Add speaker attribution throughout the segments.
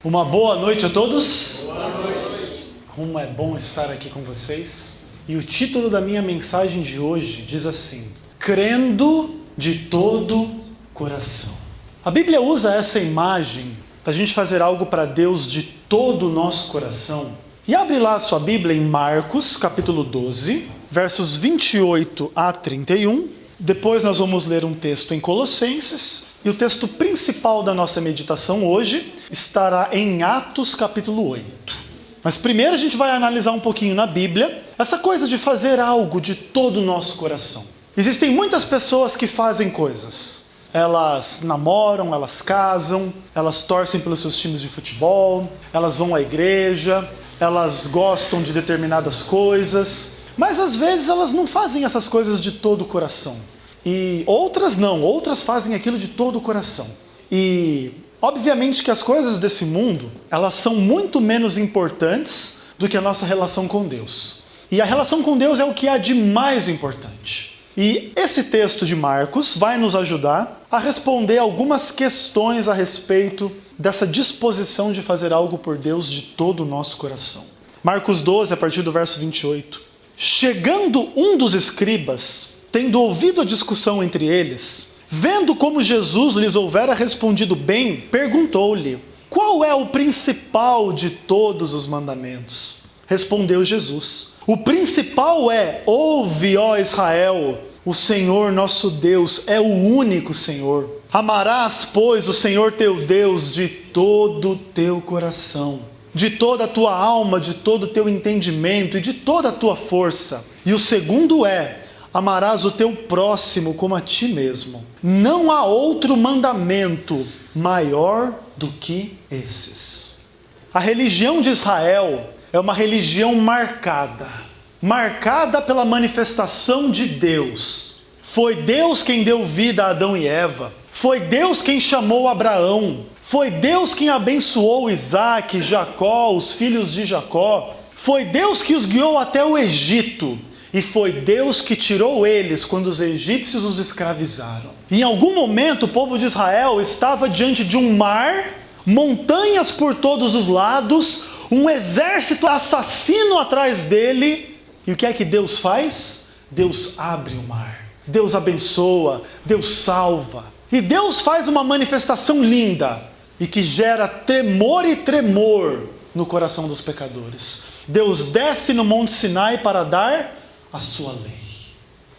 Speaker 1: Uma boa noite a todos.
Speaker 2: Boa noite.
Speaker 1: Como é bom estar aqui com vocês. E o título da minha mensagem de hoje diz assim: crendo de todo coração. A Bíblia usa essa imagem para a gente fazer algo para Deus de todo o nosso coração. E abre lá a sua Bíblia em Marcos, capítulo 12, versos 28 a 31. Depois nós vamos ler um texto em Colossenses. E o texto principal da nossa meditação hoje estará em Atos capítulo 8. Mas primeiro a gente vai analisar um pouquinho na Bíblia essa coisa de fazer algo de todo o nosso coração. Existem muitas pessoas que fazem coisas. Elas namoram, elas casam, elas torcem pelos seus times de futebol, elas vão à igreja, elas gostam de determinadas coisas, mas às vezes elas não fazem essas coisas de todo o coração. E outras não, outras fazem aquilo de todo o coração. E obviamente que as coisas desse mundo, elas são muito menos importantes do que a nossa relação com Deus. E a relação com Deus é o que há de mais importante. E esse texto de Marcos vai nos ajudar a responder algumas questões a respeito dessa disposição de fazer algo por Deus de todo o nosso coração. Marcos 12, a partir do verso 28. Chegando um dos escribas, tendo ouvido a discussão entre eles, vendo como Jesus lhes houvera respondido bem, perguntou-lhe: qual é o principal de todos os mandamentos? Respondeu Jesus: o principal é: ouve, ó Israel, o Senhor nosso Deus é o único Senhor. Amarás, pois, o Senhor teu Deus de todo o teu coração, de toda a tua alma, de todo o teu entendimento e de toda a tua força. E o segundo é: amarás o teu próximo como a ti mesmo. Não há outro mandamento maior do que esses. A religião de Israel é uma religião marcada pela manifestação de Deus. Foi Deus quem deu vida a Adão e Eva. Foi Deus quem chamou Abraão. Foi Deus quem abençoou Isaac, Jacó, os filhos de Jacó. Foi Deus que os guiou até o Egito. E foi Deus que tirou eles quando os egípcios os escravizaram. Em algum momento o povo de Israel estava diante de um mar, montanhas por todos os lados, um exército assassino atrás dele. E o que é que Deus faz? Deus abre o mar. Deus abençoa, Deus salva. E Deus faz uma manifestação linda e que gera temor e tremor no coração dos pecadores. Deus desce no Monte Sinai para dar a sua lei.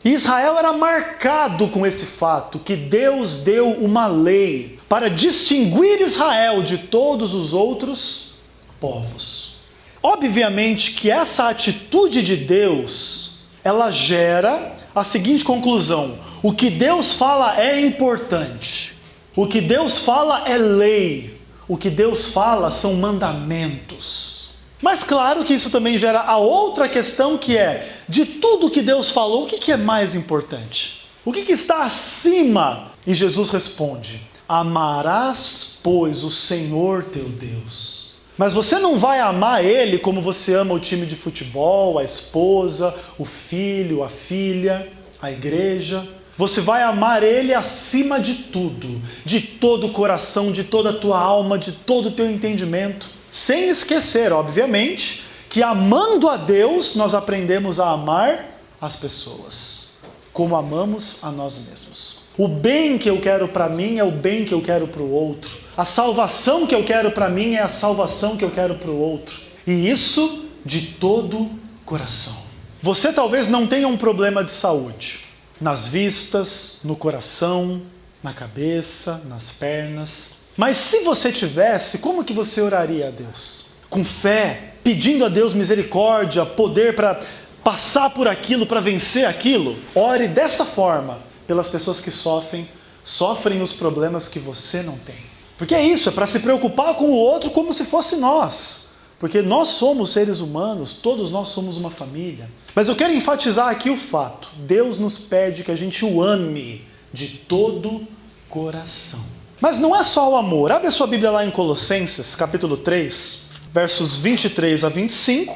Speaker 1: E Israel era marcado com esse fato, que Deus deu uma lei para distinguir Israel de todos os outros povos. Obviamente que essa atitude de Deus, ela gera a seguinte conclusão: o que Deus fala é importante, o que Deus fala é lei, o que Deus fala são mandamentos. Mas claro que isso também gera a outra questão, que é: de tudo que Deus falou, o que é mais importante? O que está acima? E Jesus responde: amarás, pois, o Senhor teu Deus. Mas você não vai amar Ele como você ama o time de futebol, a esposa, o filho, a filha, a igreja. Você vai amar Ele acima de tudo, de todo o coração, de toda a tua alma, de todo o teu entendimento. Sem esquecer, obviamente, que amando a Deus, nós aprendemos a amar as pessoas, como amamos a nós mesmos. O bem que eu quero para mim é o bem que eu quero para o outro. A salvação que eu quero para mim é a salvação que eu quero para o outro. E isso de todo coração. Você talvez não tenha um problema de saúde, nas vistas, no coração, na cabeça, nas pernas. Mas se você tivesse, como que você oraria a Deus? Com fé, pedindo a Deus misericórdia, poder para passar por aquilo, para vencer aquilo? Ore dessa forma pelas pessoas que sofrem os problemas que você não tem. Porque é isso, é para se preocupar com o outro como se fosse nós. Porque nós somos seres humanos, todos nós somos uma família. Mas eu quero enfatizar aqui o fato: Deus nos pede que a gente o ame de todo coração. Mas não é só o amor. Abre a sua Bíblia lá em Colossenses, capítulo 3, versos 23 a 25,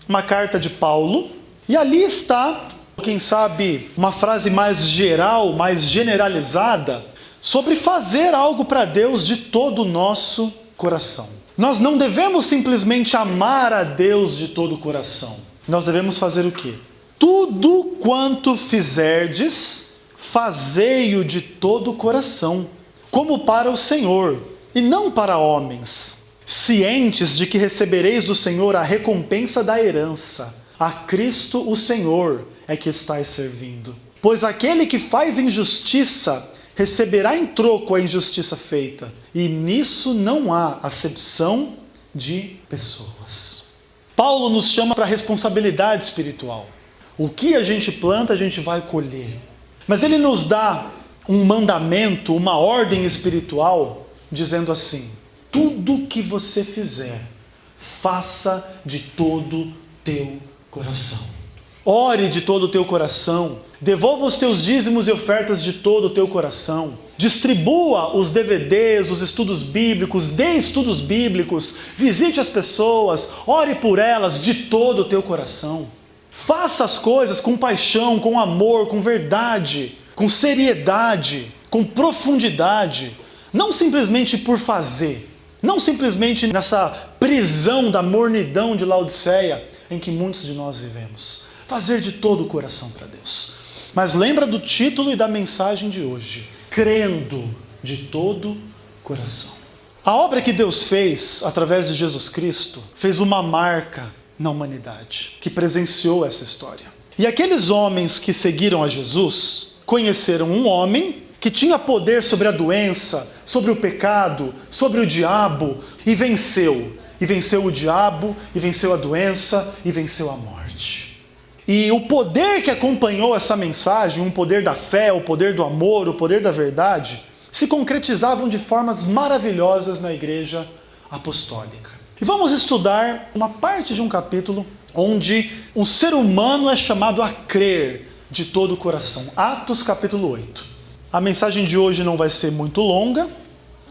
Speaker 1: uma carta de Paulo. E ali está, quem sabe, uma frase mais geral, mais generalizada, sobre fazer algo para Deus de todo o nosso coração. Nós não devemos simplesmente amar a Deus de todo o coração. Nós devemos fazer o quê? Tudo quanto fizerdes, fazei-o de todo o coração, como para o Senhor, e não para homens, cientes de que recebereis do Senhor a recompensa da herança. A Cristo o Senhor é que estáis servindo. Pois aquele que faz injustiça receberá em troco a injustiça feita, e nisso não há acepção de pessoas. Paulo nos chama para a responsabilidade espiritual. O que a gente planta, a gente vai colher. Mas ele nos dá um mandamento, uma ordem espiritual, dizendo assim: tudo que você fizer, faça de todo teu coração. Ore de todo o teu coração. Devolva os teus dízimos e ofertas de todo o teu coração. Distribua os DVDs, os estudos bíblicos, dê estudos bíblicos, visite as pessoas, ore por elas de todo o teu coração. Faça as coisas com paixão, com amor, com verdade, com seriedade, com profundidade. Não simplesmente por fazer. Não simplesmente nessa prisão da mornidão de Laodiceia em que muitos de nós vivemos. Fazer de todo o coração para Deus. Mas lembra do título e da mensagem de hoje: crendo de todo coração. A obra que Deus fez através de Jesus Cristo fez uma marca na humanidade que presenciou essa história. E aqueles homens que seguiram a Jesus conheceram um homem que tinha poder sobre a doença, sobre o pecado, sobre o diabo, e venceu. E venceu o diabo, e venceu a doença, e venceu a morte. E o poder que acompanhou essa mensagem, um poder da fé, o poder do amor, o poder da verdade, se concretizavam de formas maravilhosas na igreja apostólica. E vamos estudar uma parte de um capítulo onde um ser humano é chamado a crer de todo o coração. Atos capítulo 8. A mensagem de hoje não vai ser muito longa,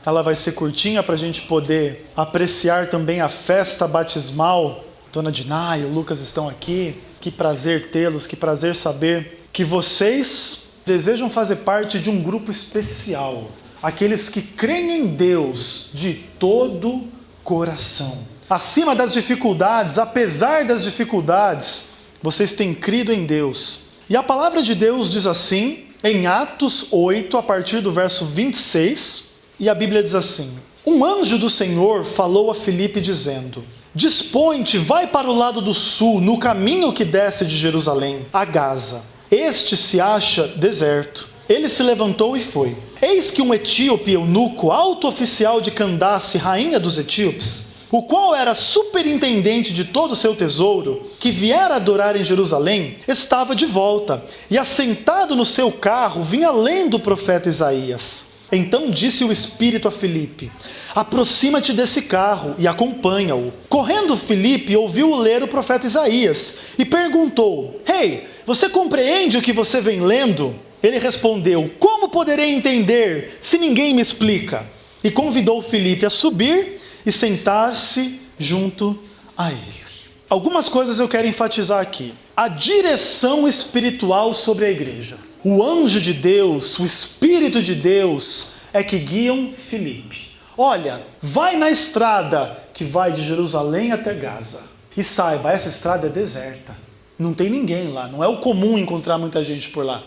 Speaker 1: ela vai ser curtinha para a gente poder apreciar também a festa batismal. Dona Diná e o Lucas estão aqui. Que prazer tê-los, que prazer saber que vocês desejam fazer parte de um grupo especial. Aqueles que creem em Deus de todo coração. Acima das dificuldades, apesar das dificuldades, vocês têm crido em Deus. E a palavra de Deus diz assim, em Atos 8, a partir do verso 26, e a Bíblia diz assim: um anjo do Senhor falou a Filipe dizendo: dispõe-te, vai para o lado do sul, no caminho que desce de Jerusalém a Gaza. Este se acha deserto. Ele se levantou e foi. Eis que um etíope eunuco, alto oficial de Candace, rainha dos etíopes, o qual era superintendente de todo o seu tesouro, que viera adorar em Jerusalém, estava de volta, e assentado no seu carro, vinha lendo o profeta Isaías. Então disse o Espírito a Filipe: aproxima-te desse carro e acompanha-o. Correndo Filipe ouviu ler o profeta Isaías e perguntou: Ei, você compreende o que você vem lendo? Ele respondeu: como poderei entender se ninguém me explica? E convidou Filipe a subir e sentar-se junto a ele. Algumas coisas eu quero enfatizar aqui. A direção espiritual sobre a igreja. O anjo de Deus, o Espírito de Deus é que guiam Filipe. Olha, vai na estrada que vai de Jerusalém até Gaza. E saiba, essa estrada é deserta. Não tem ninguém lá, não é o comum encontrar muita gente por lá.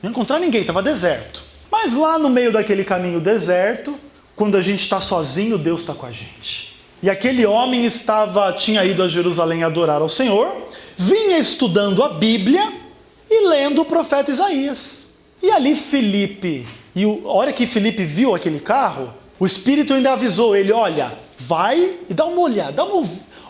Speaker 1: Não encontrar ninguém, estava deserto. Mas lá no meio daquele caminho deserto, quando a gente está sozinho, Deus está com a gente. E aquele homem tinha ido a Jerusalém adorar ao Senhor, vinha estudando a Bíblia e lendo o profeta Isaías. E ali Filipe, a hora que Filipe viu aquele carro, o Espírito ainda avisou ele: olha, vai e dá uma olhada,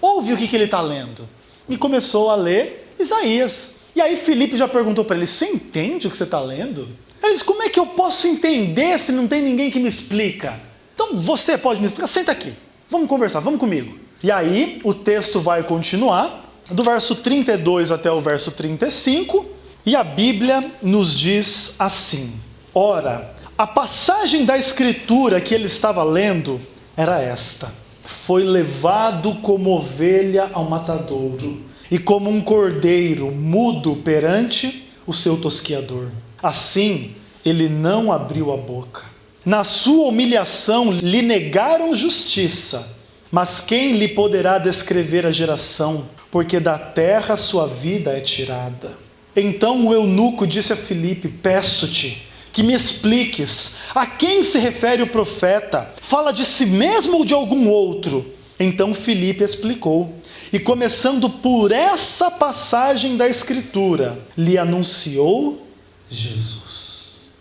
Speaker 1: ouve o que ele está lendo. E começou a ler Isaías. E aí Filipe já perguntou para ele: você entende o que você está lendo? Ele disse: como é que eu posso entender se não tem ninguém que me explica? Então você pode me explicar? Senta aqui, vamos conversar, vamos comigo. E aí o texto vai continuar, do verso 32 até o verso 35, e a Bíblia nos diz assim: ora, a passagem da Escritura que ele estava lendo era esta: foi levado como ovelha ao matadouro, e como um cordeiro mudo perante o seu tosquiador. Assim, ele não abriu a boca. Na sua humilhação lhe negaram justiça, Mas quem lhe poderá descrever a geração? Porque da terra sua vida é tirada. Então o eunuco disse a Filipe: peço-te que me expliques, a quem se refere o profeta? Fala de si mesmo ou de algum outro? Então Filipe explicou, e começando por essa passagem da Escritura, lhe anunciou Jesus.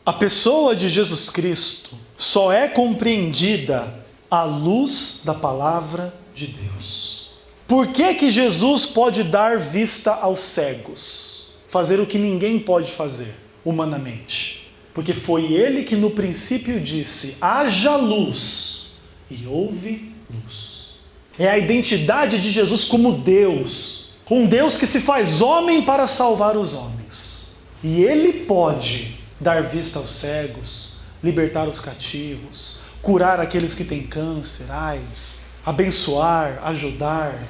Speaker 1: A pessoa de Jesus Cristo só é compreendida à luz da palavra de Deus. Por que que Jesus pode dar vista aos cegos? Fazer o que ninguém pode fazer humanamente. Porque foi ele que no princípio disse: haja luz, e houve luz. É a identidade de Jesus como Deus, um Deus que se faz homem para salvar os homens. E ele pode dar vista aos cegos, libertar os cativos, curar aqueles que têm câncer, AIDS, abençoar, ajudar,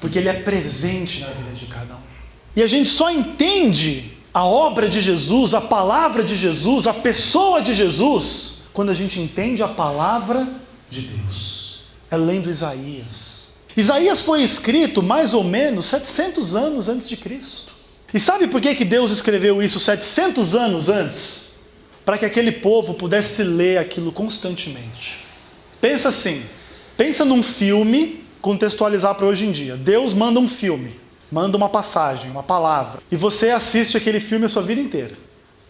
Speaker 1: porque ele é presente na vida de cada um. E a gente só entende a obra de Jesus, a palavra de Jesus, a pessoa de Jesus, quando a gente entende a palavra de Deus. É lendo Isaías. Isaías foi escrito mais ou menos 700 anos antes de Cristo. E sabe por que Deus escreveu isso 700 anos antes? Para que aquele povo pudesse ler aquilo constantemente. Pensa assim, pensa num filme, contextualizar para hoje em dia. Deus manda um filme. Manda uma passagem, uma palavra. E você assiste aquele filme a sua vida inteira.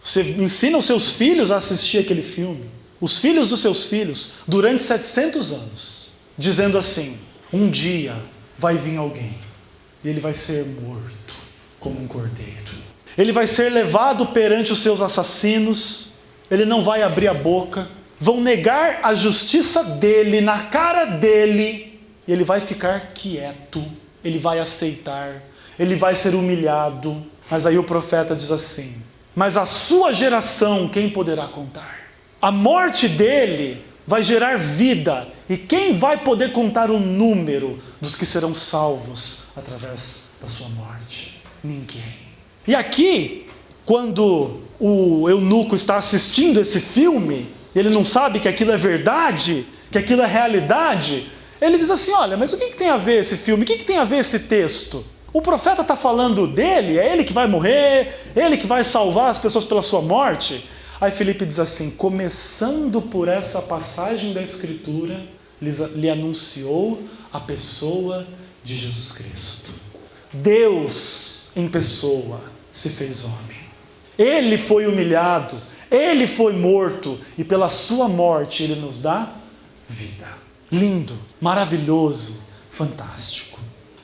Speaker 1: Você ensina os seus filhos a assistir aquele filme. Os filhos dos seus filhos, durante 700 anos. Dizendo assim: um dia vai vir alguém. E ele vai ser morto como um cordeiro. Ele vai ser levado perante os seus assassinos. Ele não vai abrir a boca. Vão negar a justiça dele na cara dele. E ele vai ficar quieto. Ele vai aceitar, ele vai ser humilhado. Mas aí o profeta diz assim: mas a sua geração quem poderá contar? A morte dele vai gerar vida, e quem vai poder contar o número dos que serão salvos através da sua morte? Ninguém. E aqui, quando o eunuco está assistindo esse filme, ele não sabe que aquilo é verdade, que aquilo é realidade, ele diz assim: olha, mas o que tem a ver esse filme? O que tem a ver esse texto? O profeta está falando dele? É ele que vai morrer? Ele que vai salvar as pessoas pela sua morte? Aí Filipe diz assim: começando por essa passagem da Escritura, lhe anunciou a pessoa de Jesus Cristo. Deus em pessoa se fez homem. Ele foi humilhado, ele foi morto, e pela sua morte ele nos dá vida. Lindo, maravilhoso, fantástico.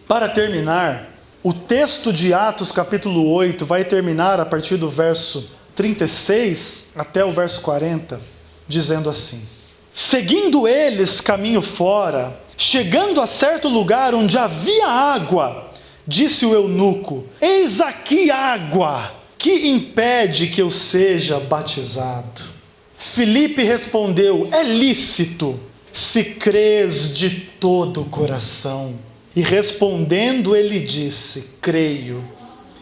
Speaker 1: Para terminar, o texto de Atos capítulo 8 vai terminar a partir do verso 36 até o verso 40, dizendo assim: seguindo eles caminho fora, chegando a certo lugar onde havia água, disse o eunuco: eis aqui água, que impede que eu seja batizado? Filipe respondeu: é lícito, se crês de todo o coração. E respondendo ele disse: creio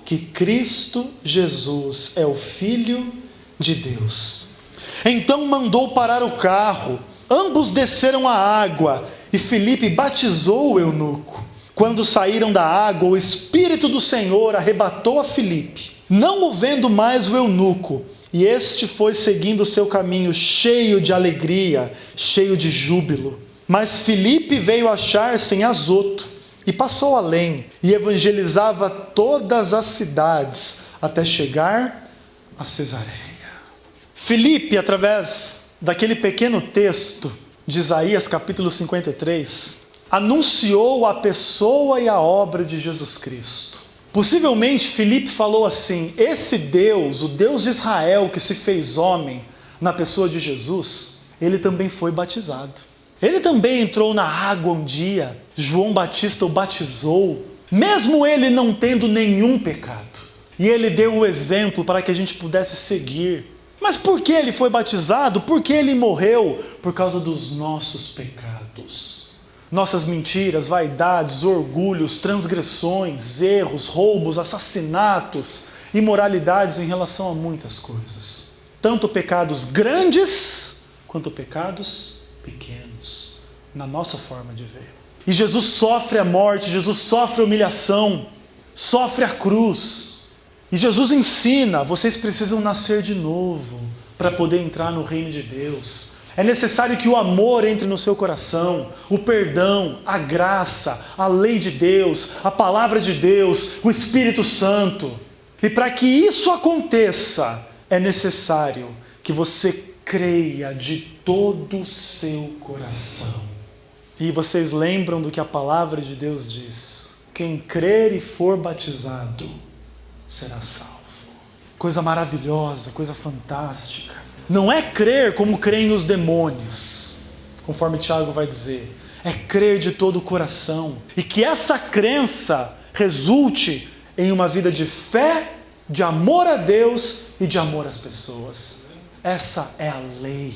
Speaker 1: que Cristo Jesus é o Filho de Deus. Então mandou parar o carro, ambos desceram à água, e Filipe batizou o eunuco. Quando saíram da água, o Espírito do Senhor arrebatou a Filipe, não o vendo mais o eunuco, e este foi seguindo o seu caminho cheio de alegria, cheio de júbilo. Mas Filipe veio achar-se em Azoto, e passou além, e evangelizava todas as cidades, até chegar a Cesareia. Filipe, através daquele pequeno texto de Isaías capítulo 53, anunciou a pessoa e a obra de Jesus Cristo. Possivelmente Filipe falou assim: esse Deus, o Deus de Israel que se fez homem na pessoa de Jesus, ele também foi batizado. Ele também entrou na água um dia. João Batista o batizou, mesmo ele não tendo nenhum pecado. E ele deu o exemplo para que a gente pudesse seguir. Mas por que ele foi batizado? Por que ele morreu? Por causa dos nossos pecados. Nossas mentiras, vaidades, orgulhos, transgressões, erros, roubos, assassinatos, imoralidades em relação a muitas coisas. Tanto pecados grandes, quanto pecados pequenos. na nossa forma de ver. E Jesus sofre a morte, Jesus sofre a humilhação, sofre a cruz. E Jesus ensina: vocês precisam nascer de novo para poder entrar no reino de Deus. É necessário que o amor entre no seu coração, o perdão, a graça, a lei de Deus, a palavra de Deus, o Espírito Santo. E para que isso aconteça, é necessário que você creia de todo o seu coração. E vocês lembram do que a palavra de Deus diz: quem crer e for batizado será salvo. Coisa maravilhosa, coisa fantástica. Não é crer como creem os demônios, conforme Tiago vai dizer. É crer de todo o coração. E que essa crença resulte em uma vida de fé, de amor a Deus e de amor às pessoas. Essa é a lei.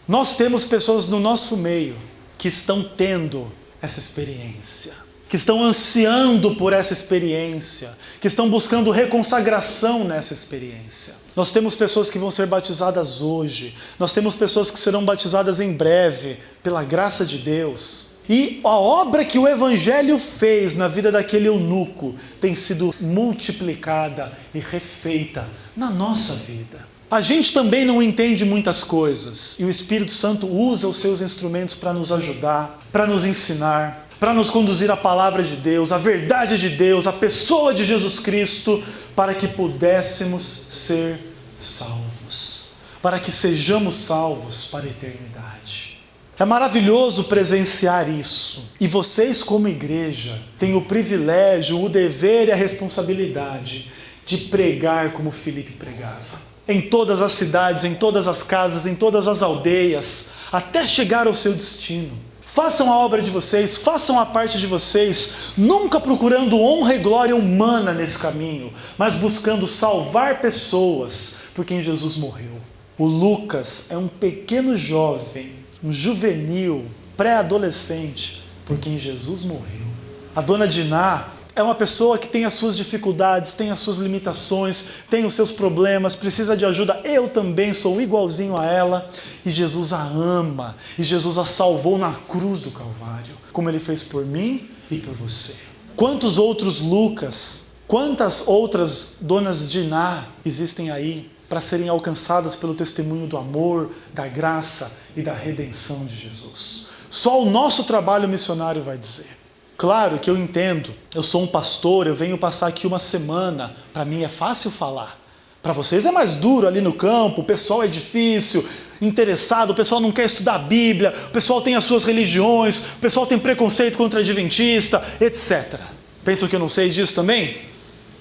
Speaker 1: Nós temos pessoas no nosso meio que estão tendo essa experiência, que estão ansiando por essa experiência, que estão buscando reconsagração nessa experiência. Nós temos pessoas que vão ser batizadas hoje, nós temos pessoas que serão batizadas em breve, pela graça de Deus. E a obra que o Evangelho fez na vida daquele eunuco tem sido multiplicada e refeita na nossa vida. A gente também não entende muitas coisas, e o Espírito Santo usa os seus instrumentos para nos ajudar, para nos ensinar, para nos conduzir à palavra de Deus, à verdade de Deus, à pessoa de Jesus Cristo, para que pudéssemos ser salvos, para que sejamos salvos para a eternidade. É maravilhoso presenciar isso. E vocês, como igreja, têm o privilégio, o dever e a responsabilidade de pregar como Filipe pregava. Em todas as cidades, em todas as casas, em todas as aldeias, até chegar ao seu destino. Façam a obra de vocês, façam a parte de vocês, nunca procurando honra e glória humana nesse caminho, mas buscando salvar pessoas por quem Jesus morreu. O Lucas é um pequeno jovem, um juvenil, pré-adolescente, por quem Jesus morreu. A dona Diná é uma pessoa que tem as suas dificuldades, tem as suas limitações, tem os seus problemas, precisa de ajuda. Eu também sou igualzinho a ela. E Jesus a ama. E Jesus a salvou na cruz do Calvário, como Ele fez por mim e por você. Quantos outros Lucas, quantas outras donas Diná existem aí para serem alcançadas pelo testemunho do amor, da graça e da redenção de Jesus? Só o nosso trabalho missionário vai dizer. Claro que eu entendo, eu sou um pastor, eu venho passar aqui uma semana, para mim é fácil falar. Para vocês é mais duro ali no campo, o pessoal é difícil, interessado, o pessoal não quer estudar a Bíblia, o pessoal tem as suas religiões, o pessoal tem preconceito contra adventista, etc. Pensam que eu não sei disso também?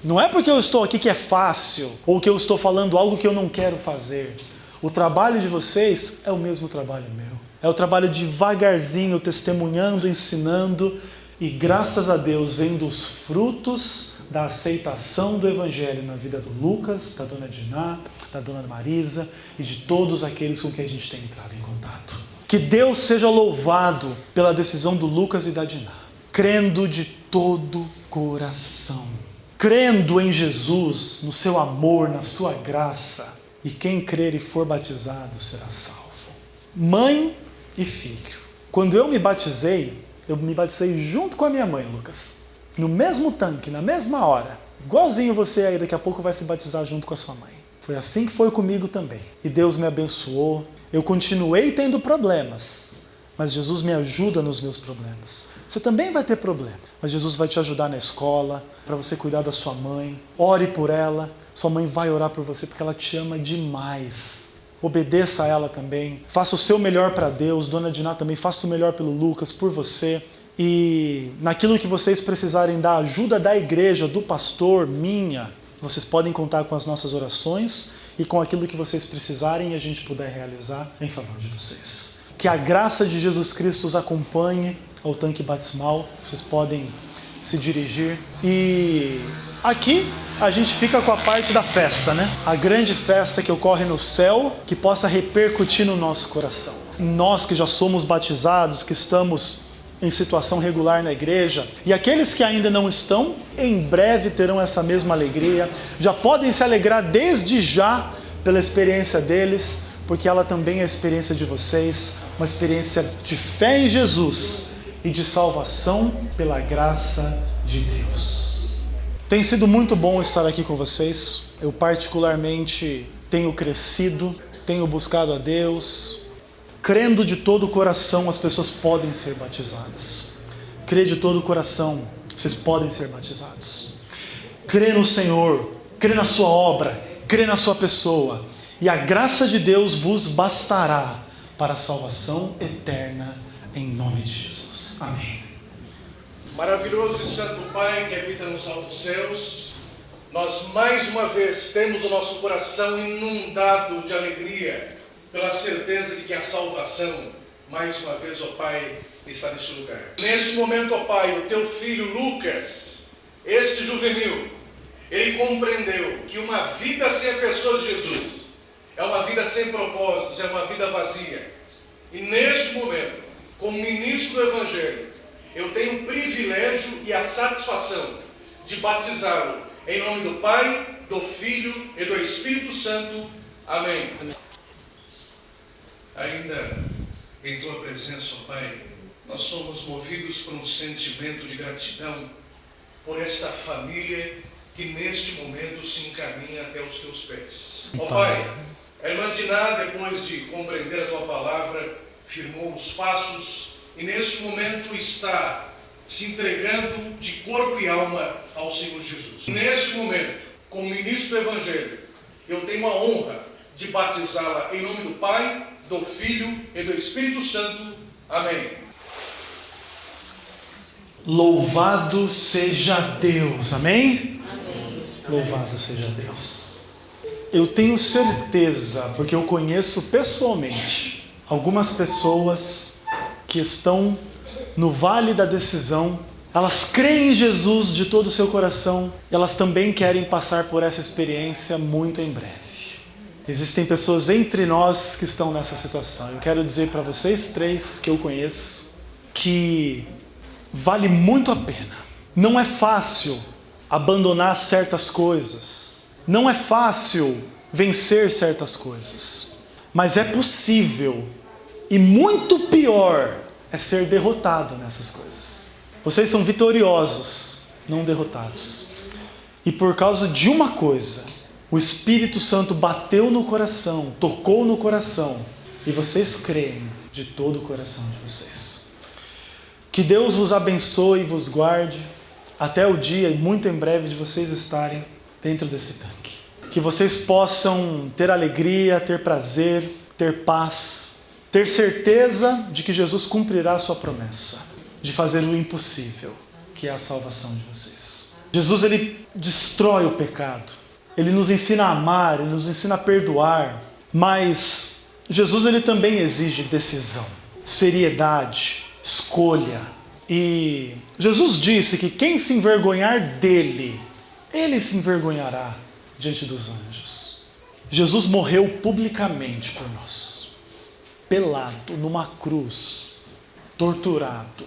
Speaker 1: Não é porque eu estou aqui que é fácil, ou que eu estou falando algo que eu não quero fazer. O trabalho de vocês é o mesmo trabalho meu. É o trabalho devagarzinho, testemunhando, ensinando, e graças a Deus vendo os frutos da aceitação do Evangelho na vida do Lucas, da dona Diná, da dona Marisa e de todos aqueles com quem a gente tem entrado em contato. Que Deus seja louvado pela decisão do Lucas e da Diná, crendo de todo coração, crendo em Jesus, no seu amor, na sua graça, e quem crer e for batizado será salvo. Mãe e filho. Quando eu me batizei junto com a minha mãe, Lucas. No mesmo tanque, na mesma hora. Igualzinho você aí, daqui a pouco vai se batizar junto com a sua mãe. Foi assim que foi comigo também. E Deus me abençoou. Eu continuei tendo problemas, mas Jesus me ajuda nos meus problemas. Você também vai ter problema, mas Jesus vai te ajudar na escola, para você cuidar da sua mãe. Ore por ela. Sua mãe vai orar por você porque ela te ama demais. Obedeça a ela também, faça o seu melhor para Deus. Dona Diná também, faça o melhor pelo Lucas, por você. E naquilo que vocês precisarem da ajuda da igreja, do pastor, minha, vocês podem contar com as nossas orações e com aquilo que vocês precisarem e a gente puder realizar em favor de vocês. Que a graça de Jesus Cristo os acompanhe ao tanque batismal. Vocês podem se dirigir. E aqui a gente fica com a parte da festa, né? A grande festa que ocorre no céu, que possa repercutir no nosso coração. Nós que já somos batizados, que estamos em situação regular na igreja, e aqueles que ainda não estão, em breve terão essa mesma alegria. Já podem se alegrar desde já pela experiência deles, porque ela também é a experiência de vocês, uma experiência de fé em Jesus e de salvação pela graça de Deus. Tem sido muito bom estar aqui com vocês. Eu particularmente tenho crescido, tenho buscado a Deus, crendo de todo o coração as pessoas podem ser batizadas. Crê de todo o coração, vocês podem ser batizados. Crê no Senhor, crê na sua obra, crê na sua pessoa, e a graça de Deus vos bastará para a salvação eterna, em nome de Jesus. Amém.
Speaker 2: Maravilhoso e santo Pai que habita nos altos céus, nós mais uma vez temos o nosso coração inundado de alegria pela certeza de que a salvação, mais uma vez, ó Pai, está neste lugar. Neste momento, ó Pai, o teu filho Lucas, este juvenil, ele compreendeu que uma vida sem a pessoa de Jesus é uma vida sem propósitos, é uma vida vazia. E neste momento, como ministro do Evangelho, eu tenho o privilégio e a satisfação de batizá-lo em nome do Pai, do Filho e do Espírito Santo. Amém. Amém. Ainda em tua presença, ó Pai, nós somos movidos por um sentimento de gratidão por esta família que neste momento se encaminha até os teus pés. Ó Pai, a irmã Diná, depois de compreender a tua palavra, firmou os passos e neste momento está se entregando de corpo e alma ao Senhor Jesus. Neste momento, como ministro do Evangelho, eu tenho a honra de batizá-la em nome do Pai, do Filho e do Espírito Santo. Amém.
Speaker 1: Louvado seja Deus, amém? Amém. Louvado seja Deus. Eu tenho certeza, porque eu conheço pessoalmente algumas pessoas que estão no vale da decisão. Elas creem em Jesus de todo o seu coração, e elas também querem passar por essa experiência muito em breve. Existem pessoas entre nós que estão nessa situação. Eu quero dizer para vocês três que eu conheço que vale muito a pena. Não é fácil abandonar certas coisas. Não é fácil vencer certas coisas. Mas é possível. E muito pior é ser derrotado nessas coisas. Vocês são vitoriosos, não derrotados. E por causa de uma coisa, o Espírito Santo bateu no coração, tocou no coração, e vocês creem de todo o coração de vocês. Que Deus vos abençoe e vos guarde até o dia, e muito em breve, de vocês estarem dentro desse tanque. Que vocês possam ter alegria, ter prazer, ter paz, ter certeza de que Jesus cumprirá a sua promessa de fazer o impossível, que é a salvação de vocês. Jesus, ele destrói o pecado. Ele nos ensina a amar, ele nos ensina a perdoar, mas Jesus, ele também exige decisão, seriedade, escolha. E Jesus disse que quem se envergonhar dele, ele se envergonhará diante dos anjos. Jesus morreu publicamente por nós, pelado numa cruz, torturado,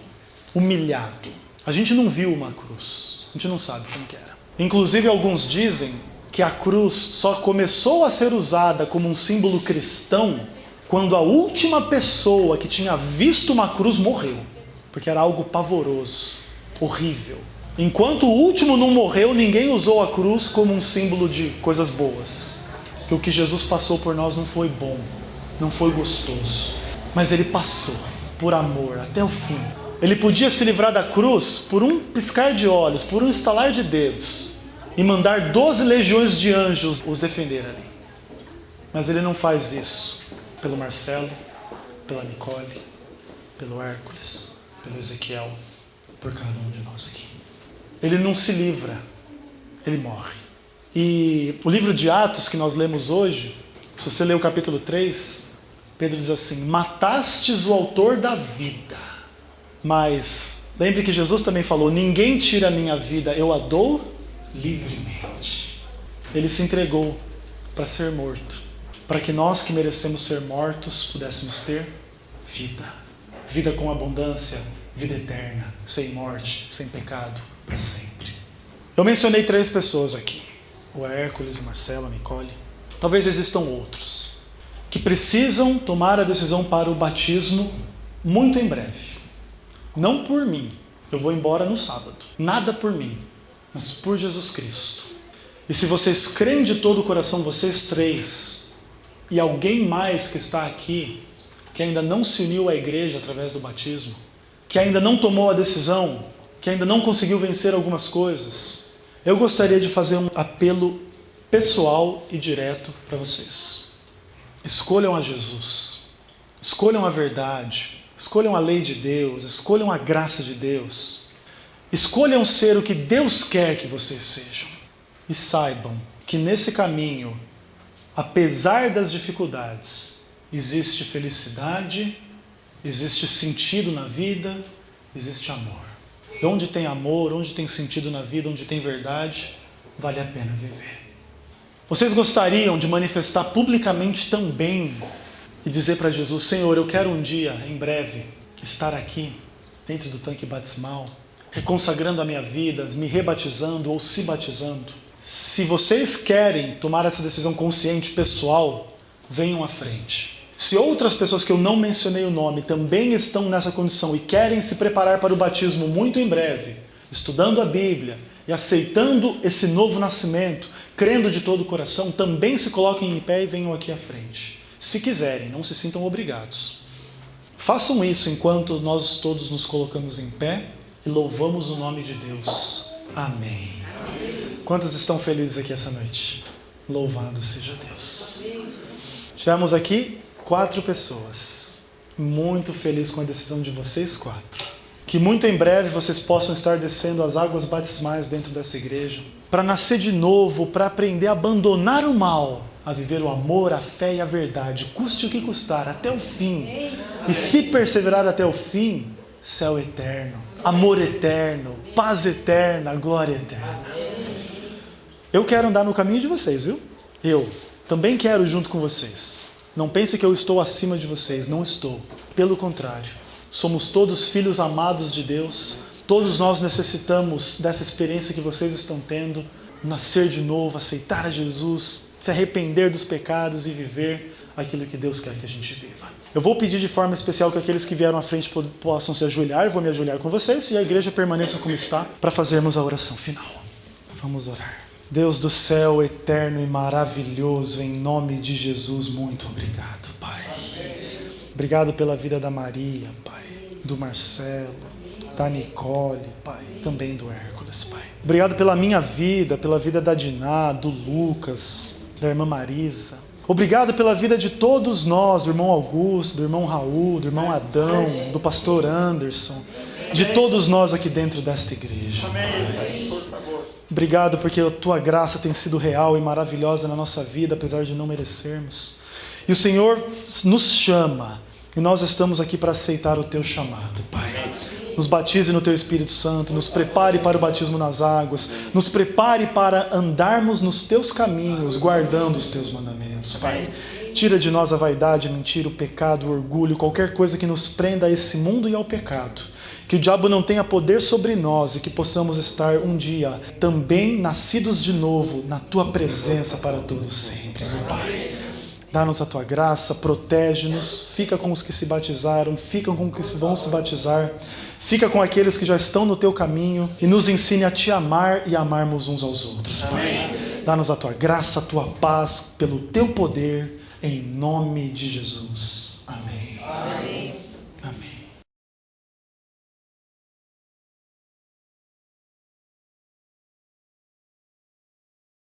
Speaker 1: humilhado. A gente não viu uma cruz, a gente não sabe como que era. Inclusive, alguns dizem que a cruz só começou a ser usada como um símbolo cristão quando a última pessoa que tinha visto uma cruz morreu, porque era algo pavoroso, horrível. Enquanto o último não morreu, ninguém usou a cruz como um símbolo de coisas boas. Que o que Jesus passou por nós não foi bom, não foi gostoso, mas ele passou por amor até o fim. Ele podia se livrar da cruz por um piscar de olhos, por um estalar de dedos, e mandar 12 legiões de anjos os defender ali. Mas ele não faz isso pelo Marcelo, pela Nicole, pelo Hércules, pelo Ezequiel, por cada um de nós aqui. Ele não se livra, ele morre. E o livro de Atos que nós lemos hoje, se você ler o capítulo 3, Pedro diz assim: matastes o autor da vida. Mas lembre que Jesus também falou: ninguém tira a minha vida, eu a dou livremente. Ele se entregou para ser morto, para que nós que merecemos ser mortos pudéssemos ter vida. Vida com abundância, vida eterna, sem morte, sem pecado, para sempre. Eu mencionei 3 pessoas aqui: o Hércules, o Marcelo, a Nicole. Talvez existam outros. que precisam tomar a decisão para o batismo muito em breve. Não por mim, eu vou embora no sábado. Nada por mim, mas por Jesus Cristo. E se vocês creem de todo o coração, vocês três, e alguém mais que está aqui, que ainda não se uniu à igreja através do batismo, que ainda não tomou a decisão, que ainda não conseguiu vencer algumas coisas, eu gostaria de fazer um apelo pessoal e direto para vocês. Escolham a Jesus, escolham a verdade, escolham a lei de Deus, escolham a graça de Deus, escolham ser o que Deus quer que vocês sejam. E saibam que nesse caminho, apesar das dificuldades, existe felicidade, existe sentido na vida, existe amor. E onde tem amor, onde tem sentido na vida, onde tem verdade, vale a pena viver. Vocês gostariam de manifestar publicamente também e dizer para Jesus: Senhor, eu quero um dia, em breve, estar aqui, dentro do tanque batismal, reconsagrando a minha vida, me rebatizando ou se batizando. Se vocês querem tomar essa decisão consciente, pessoal, venham à frente. Se outras pessoas que eu não mencionei o nome também estão nessa condição e querem se preparar para o batismo muito em breve, estudando a Bíblia e aceitando esse novo nascimento, crendo de todo o coração, também se coloquem em pé e venham aqui à frente. Se quiserem, não se sintam obrigados. Façam isso enquanto nós todos nos colocamos em pé e louvamos o nome de Deus. Amém. Quantos estão felizes aqui essa noite? Louvado seja Deus. Tivemos aqui 4 pessoas. Muito feliz com a decisão de vocês 4. Que muito em breve vocês possam estar descendo as águas batismais dentro dessa igreja, para nascer de novo, para aprender a abandonar o mal, a viver o amor, a fé e a verdade, custe o que custar, até o fim. E se perseverar até o fim, céu eterno, amor eterno, paz eterna, glória eterna. Eu quero andar no caminho de vocês, viu? Eu também quero junto com vocês. Não pense que eu estou acima de vocês, não estou. Pelo contrário, somos todos filhos amados de Deus. Todos nós necessitamos dessa experiência que vocês estão tendo, nascer de novo, aceitar a Jesus, se arrepender dos pecados e viver aquilo que Deus quer que a gente viva. Eu vou pedir de forma especial que aqueles que vieram à frente possam se ajoelhar, eu vou me ajoelhar com vocês e a igreja permaneça como está para fazermos a oração final. Vamos orar. Deus do céu, eterno e maravilhoso, em nome de Jesus, muito obrigado, Pai. Obrigado pela vida da Maria, Pai, do Marcelo, da Nicole, Pai, também do Hércules, Pai. Obrigado pela minha vida, pela vida da Diná, do Lucas, da irmã Marisa. Obrigado pela vida de todos nós, do irmão Augusto, do irmão Raul, do irmão Adão, do pastor Anderson, de todos nós aqui dentro desta igreja. Pai. Obrigado porque a Tua graça tem sido real e maravilhosa na nossa vida, apesar de não merecermos. E o Senhor nos chama, e nós estamos aqui para aceitar o Teu chamado, Pai. Nos batize no Teu Espírito Santo, nos prepare para o batismo nas águas, nos prepare para andarmos nos Teus caminhos, guardando os Teus mandamentos, Pai. Tira de nós a vaidade, a mentira, o pecado, o orgulho, qualquer coisa que nos prenda a esse mundo e ao pecado. Que o diabo não tenha poder sobre nós e que possamos estar um dia também nascidos de novo na Tua presença para todo sempre, meu Pai. Dá-nos a Tua graça, protege-nos, fica com os que se batizaram, fica com os que vão se batizar, fica com aqueles que já estão no Teu caminho e nos ensine a Te amar e amarmos uns aos outros, Pai. Dá-nos a Tua graça, a Tua paz, pelo Teu poder, em nome de Jesus. Amém. Amém.